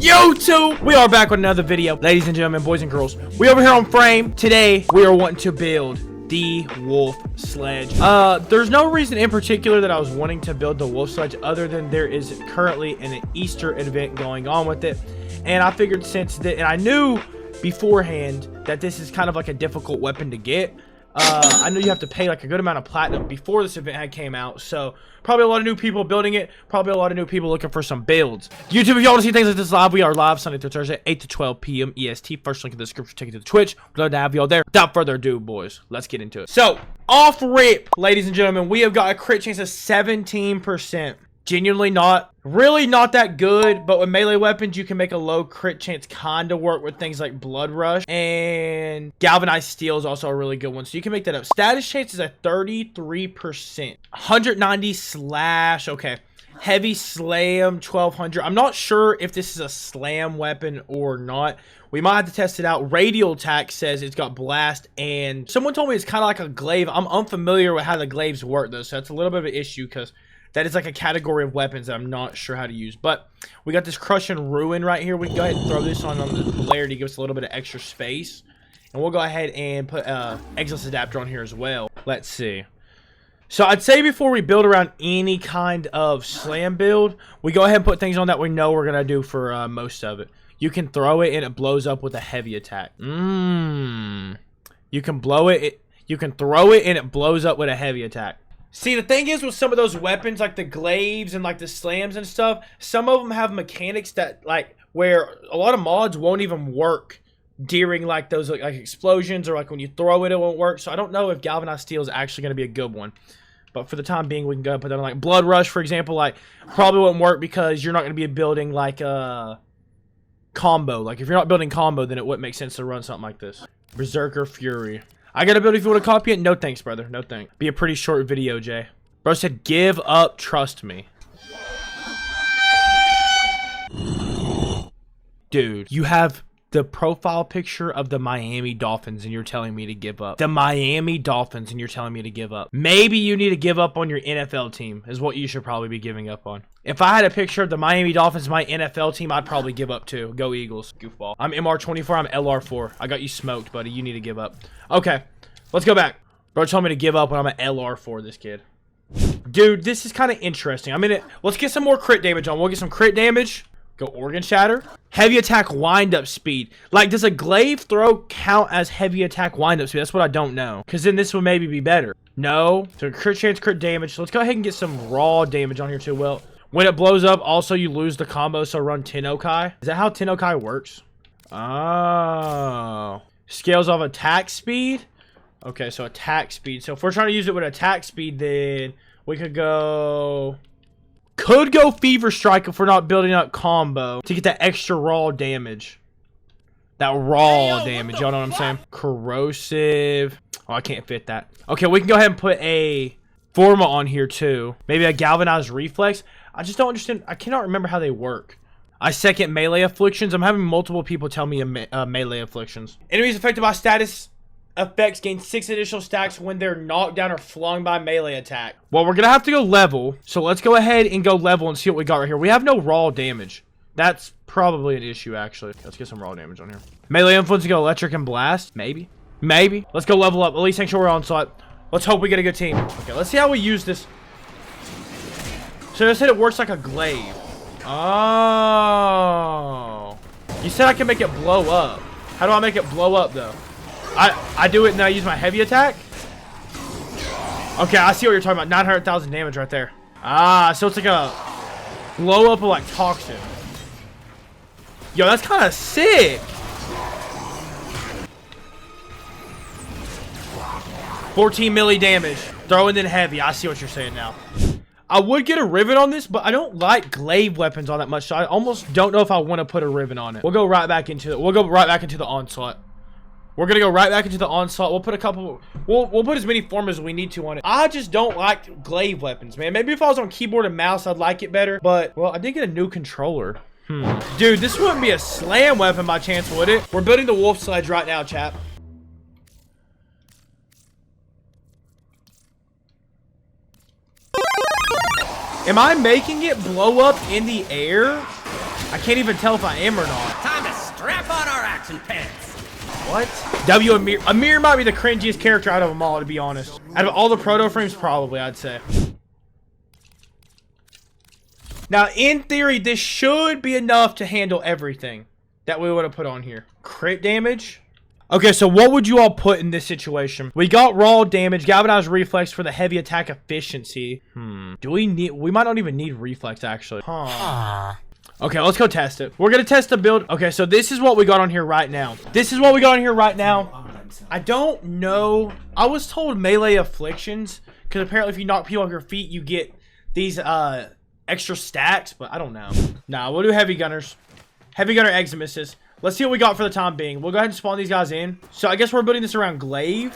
YouTube, we are back with another video. Ladies and gentlemen, boys and girls, we over here on Frame. Today, we are wanting to build the wolf sledge. There's no reason in particular that I was wanting to build the wolf sledge other than there is currently an Easter event going on with it. And I figured since that, and I knew beforehand that this is kind of like a difficult weapon to get. I know you have to pay like a good amount of platinum before this event had came out, so probably a lot of new people building it, probably a lot of new people looking for some builds. YouTube, if y'all want to see things like this live, we are live Sunday through Thursday, 8 to 12 p.m. EST. First link in the description, take you to the Twitch. We'd love to have y'all there. Without further ado, boys, let's get into it. So, off rip, ladies and gentlemen, we have got a crit chance of 17%. Genuinely really not that good, but with melee weapons you can make a low crit chance kind of work with things like blood rush, and galvanized steel is also a really good one, so you can make that up. Status chance is at 33%. 190 slash, okay. Heavy slam 1200. I'm not sure if this is a slam weapon or not. We might have to test it out. Radial attack says it's got blast, and someone told me it's kind of like a glaive. I'm unfamiliar with how the glaives work though, so that's a little bit of an issue because that is like a category of weapons that I'm not sure how to use. But we got this Crush and Ruin right here. We can go ahead and throw this on the polarity, give us a little bit of extra space. And we'll go ahead and put Exilus Adapter on here as well. Let's see. So I'd say before we build around any kind of slam build, we go ahead and put things on that we know we're going to do for most of it. You can throw it and it blows up with a heavy attack. You can blow it. You can throw it and it blows up with a heavy attack. See, the thing is with some of those weapons, like the glaives and like the slams and stuff, some of them have mechanics that like where a lot of mods won't even work during like those like explosions, or like when you throw it, it won't work. So I don't know if galvanized steel is actually going to be a good one. But for the time being, we can go ahead and put that on like blood rush, for example. Like probably won't work because you're not going to be building like a combo. Like if you're not building combo, then it wouldn't make sense to run something like this. Berserker Fury. I got a build if you want to copy it. No thanks, brother. No thanks. Be a pretty short video, Jay. Bro said, give up, trust me. Dude, you have the profile picture of the Miami Dolphins and you're telling me to give up. The Miami Dolphins and you're telling me to give up. Maybe you need to give up on your NFL team is what you should probably be giving up on. If I had a picture of the Miami Dolphins, my NFL team, I'd probably give up too. Go Eagles, goofball. I'm MR24, I'm LR4. I got you smoked, buddy. You need to give up. Okay, let's go back. Bro told me to give up when I'm an LR4, this kid. Dude, this is kind of interesting. I'm in it. Let's get some more crit damage on. We'll get some crit damage. Go Organ Shatter. Heavy attack wind-up speed. Like, does a glaive throw count as heavy attack wind-up speed? That's what I don't know. Because then this would maybe be better. No. So crit chance, crit damage. So let's go ahead and get some raw damage on here too. Well, when it blows up, also you lose the combo, so run Tennokai. Is that how Tennokai works? Oh. Scales off attack speed? Okay, so attack speed. So if we're trying to use it with attack speed, then we could go... Could go Fever Strike if we're not building up combo to get that extra raw damage. That raw damage, y'all know what I'm saying? Corrosive. Oh, I can't fit that. Okay, we can go ahead and put a Forma on here too. Maybe a Galvanized Reflex. I just don't understand. I cannot remember how they work. I second melee afflictions. I'm having multiple people tell me melee afflictions. Enemies affected by status effects gain 6 additional stacks when they're knocked down or flung by melee attack. Well, we're gonna have to go level, so let's go ahead and go level and see what we got right here. We have no raw damage. That's probably an issue, actually. Let's get some raw damage on here. Melee influence to go electric and blast. Maybe. Let's go level up. At least make sure we're on slot. Let's hope we get a good team. Okay, let's see how we use this. So I said it works like a glaive. Oh. You said I can make it blow up. How do I make it blow up, though? I do it and then I use my heavy attack. Okay, I see what you're talking about. 900,000 damage right there. Ah, so it's like a blow up of like toxin. Yo, that's kind of sick. 14 milli damage. Throwing in heavy. I see what you're saying now. I would get a Riven on this, but I don't like glaive weapons all that much, so I almost don't know if I want to put a Riven on it. We'll go right back into it. We'll go right back into the onslaught. We're gonna go right back into the onslaught. We'll put a couple. We'll put as many forms as we need to on it. I just don't like glaive weapons, man. Maybe if I was on keyboard and mouse, I'd like it better. But well, I did get a new controller. Dude, this wouldn't be a slam weapon by chance, would it? We're building the wolf sledge right now, chap. Am I making it blow up in the air? I can't even tell if I am or not. Time to strap on our action pants. What? W Amir. Amir might be the cringiest character out of them all, to be honest. Out of all the proto frames, probably, I'd say. Now, in theory, this should be enough to handle everything that we would have put on here. Crit damage. Okay, so what would you all put in this situation? We got raw damage, galvanized reflex for the heavy attack efficiency. Do we need... We might not even need reflex, actually. Huh. Okay, let's go test it. We're going to test the build. Okay, so this is what we got on here right now. I don't know. I was told melee afflictions, because apparently if you knock people off your feet, you get these extra stacks, but I don't know. Nah, we'll do heavy gunners. Heavy gunner eximuses. Let's see what we got for the time being. We'll go ahead and spawn these guys in. So I guess we're building this around glaive.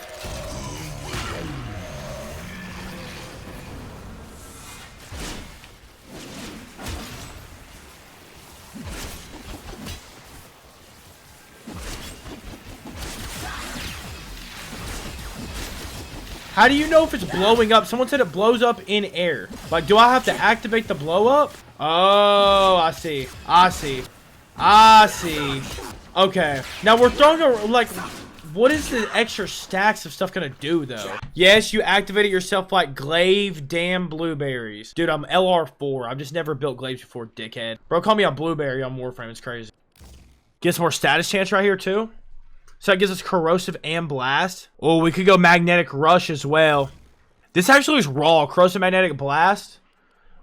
How do you know if it's blowing up? Someone said it blows up in air. Like, do I have to activate the blow up? Oh, I see. I see. I see. Okay. Now we're throwing a, like, what is the extra stacks of stuff gonna do, though? Yes, you activated yourself like glaive, damn blueberries. Dude, I'm LR4. I've just never built glaives before, dickhead. Bro, call me a blueberry on Warframe. It's crazy. Get some more status chance right here, too. So that gives us corrosive and blast. Oh, we could go magnetic rush as well. This actually is raw. Corrosive magnetic blast.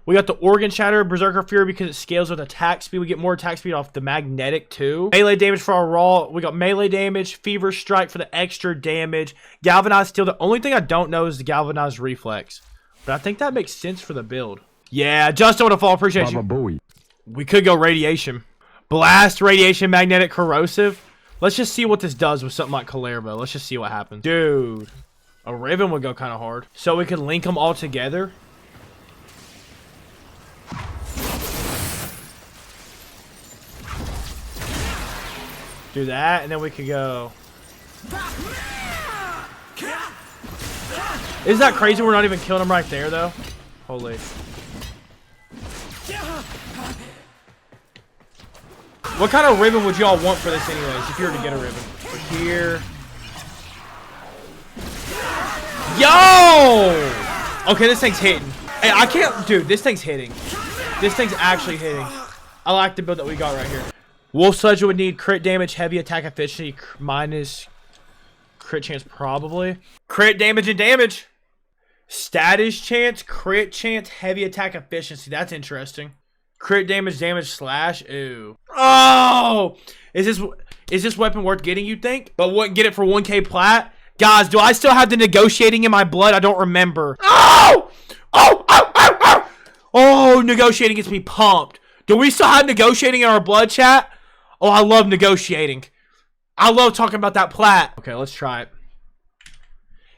We got the organ shatter, berserker fury because it scales with attack speed. We get more attack speed off the magnetic too. Melee damage for our raw. We got melee damage, fever strike for the extra damage, galvanized steel. The only thing I don't know is the galvanized reflex, but I think that makes sense for the build. Yeah, Justin with a fall. Appreciate you. We could go radiation, blast, radiation, magnetic, corrosive. Let's just see what this does with something like Calervo. Let's just see what happens. Dude, a Riven would go kind of hard. So we could link them all together. Do that, and then we could go. Isn't that crazy? We're not even killing them right there, though. Holy. What kind of Riven would y'all want for this anyways, if you were to get a Riven? We're here. Yo! Okay, this thing's hitting. Hey, I can't... Dude, this thing's hitting. This thing's actually hitting. I like the build that we got right here. Wolf Sledge would need crit damage, heavy attack efficiency, minus crit chance probably. Crit damage and damage. Status chance, crit chance, heavy attack efficiency. That's interesting. Crit damage, damage slash. Ooh. Oh! Is this weapon worth getting, you think? But wouldn't get it for 1K plat? Guys, do I still have the negotiating in my blood? I don't remember. Oh! Oh! Oh! Oh! Oh! Oh, negotiating gets me pumped. Do we still have negotiating in our blood, chat? Oh, I love negotiating. I love talking about that plat. Okay, let's try it.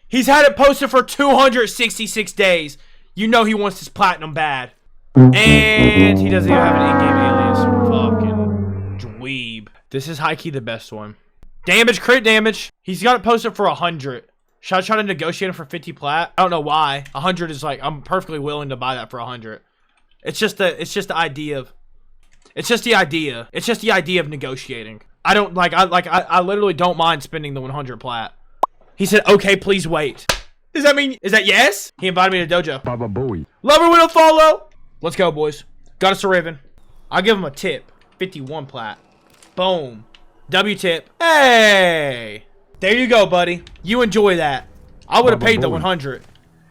He's had it posted for 266 days. You know he wants his platinum bad. And he doesn't even have an in-game alias. Fucking dweeb. This is high-key the best one. Damage, crit damage. He's got it posted for 100. Should I try to negotiate him for 50 plat? I don't know why. 100 is like, I'm perfectly willing to buy that for 100. It's just the idea of... It's just the idea. It's just the idea of negotiating. I don't like. I literally don't mind spending the 100 plat. He said, "Okay, please wait." Does that mean? Is that yes? He invited me to dojo. Baba boy. Lover with a follow. Let's go, boys. Got us a Riven. I'll give him a tip. 51 plat. Boom. W tip. Hey. There you go, buddy. You enjoy that. I would have paid the 100.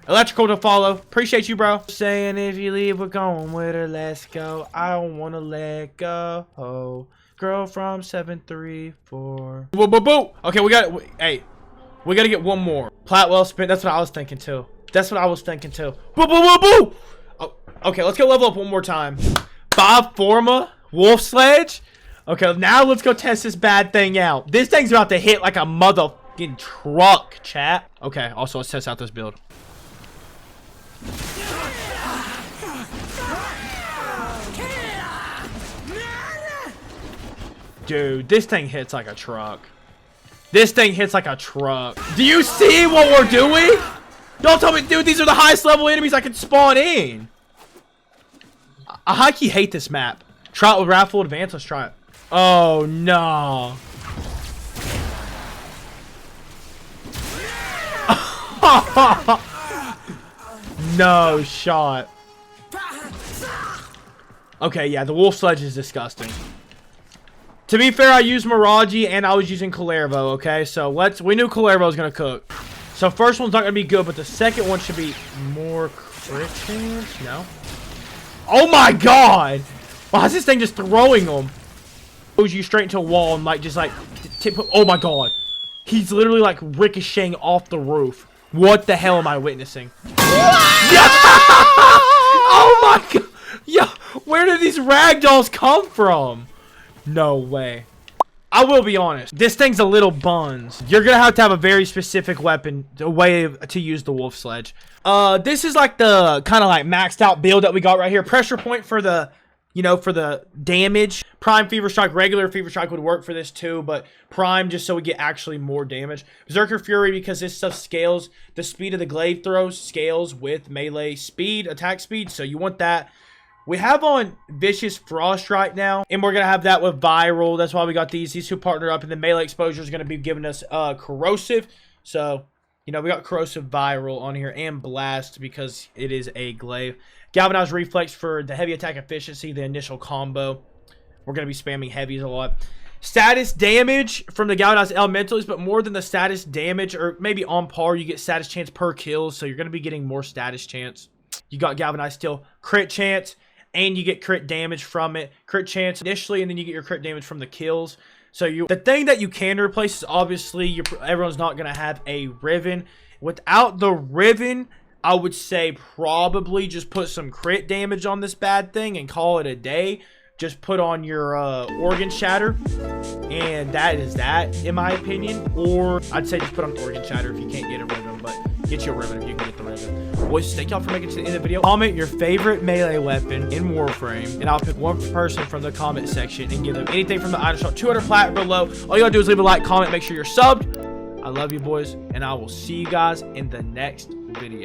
Electrical to follow. Appreciate you, bro. Saying if you leave, we're going with her. Let's go. I don't want to let go. Oh, girl from 734. Boo, boo, boo. Okay, we got it. Hey, we got to get one more. Plat well spent. That's what I was thinking, too. That's what I was thinking, too. Boo, boo, boo, boo. Oh, okay, let's go level up one more time. Bob Forma. Wolf Sledge. Okay, now let's go test this bad thing out. This thing's about to hit like a motherfucking truck, chat. Okay, also, let's test out this build. Dude, this thing hits like a truck. This thing hits like a truck. Do you see what we're doing? Don't tell me, dude, these are the highest level enemies I can spawn in. I high-key hate this map. Try it with Raffle Advance. Let's try it. Oh, no. No shot. Okay, yeah, the wolf sledge is disgusting. To be fair, I used Miraji and I was using Calervo, okay? So we knew Calervo was gonna cook. So first one's not gonna be good, but the second one should be more crit chance? No. Oh my god! Why is this thing just throwing them? Throws you straight into a wall and like just like oh my god. He's literally like ricocheting off the roof. What the hell am I witnessing? Yeah! Oh my god! Yeah, where did these ragdolls come from? No way. I will be honest. This thing's a little buns. You're gonna have to have a very specific weapon, a way to use the wolf sledge. This is like the kind of like maxed out build that we got right here. Pressure point for the, you know, for the damage. Prime Fever Strike, regular Fever Strike would work for this too, but Prime just so we get actually more damage. Berserker Fury because this stuff scales. The speed of the glaive throws scales with melee speed, attack speed, so you want that. We have on Vicious Frost right now, and we're going to have that with Viral. That's why we got these two partner up, and then Melee Exposure is going to be giving us Corrosive. So, you know, we got Corrosive Viral on here, and Blast because it is a glaive. Galvanized Reflex for the heavy attack efficiency, the initial combo. We're going to be spamming heavies a lot. Status damage from the Galvanized Elementals, but more than the status damage, or maybe on par, you get status chance per kill, so you're going to be getting more status chance. You got Galvanized Steel, crit chance, and you get crit damage from it. Crit chance initially, and then you get your crit damage from the kills. So the thing that you can replace is obviously everyone's not going to have a Riven. Without the Riven, I would say probably just put some crit damage on this bad thing and call it a day. Just put on your Organ Shatter, and that is that, in my opinion. Or I'd say just put on Organ Shatter if you can't get a Riven, but get you a Riven if you can get the Riven. Boys, thank y'all for making it to the end of the video. Comment your favorite melee weapon in Warframe, and I'll pick one person from the comment section and give them anything from the item shop. 200 plat below. All you gotta do is leave a like, comment, make sure you're subbed. I love you, boys, and I will see you guys in the next video.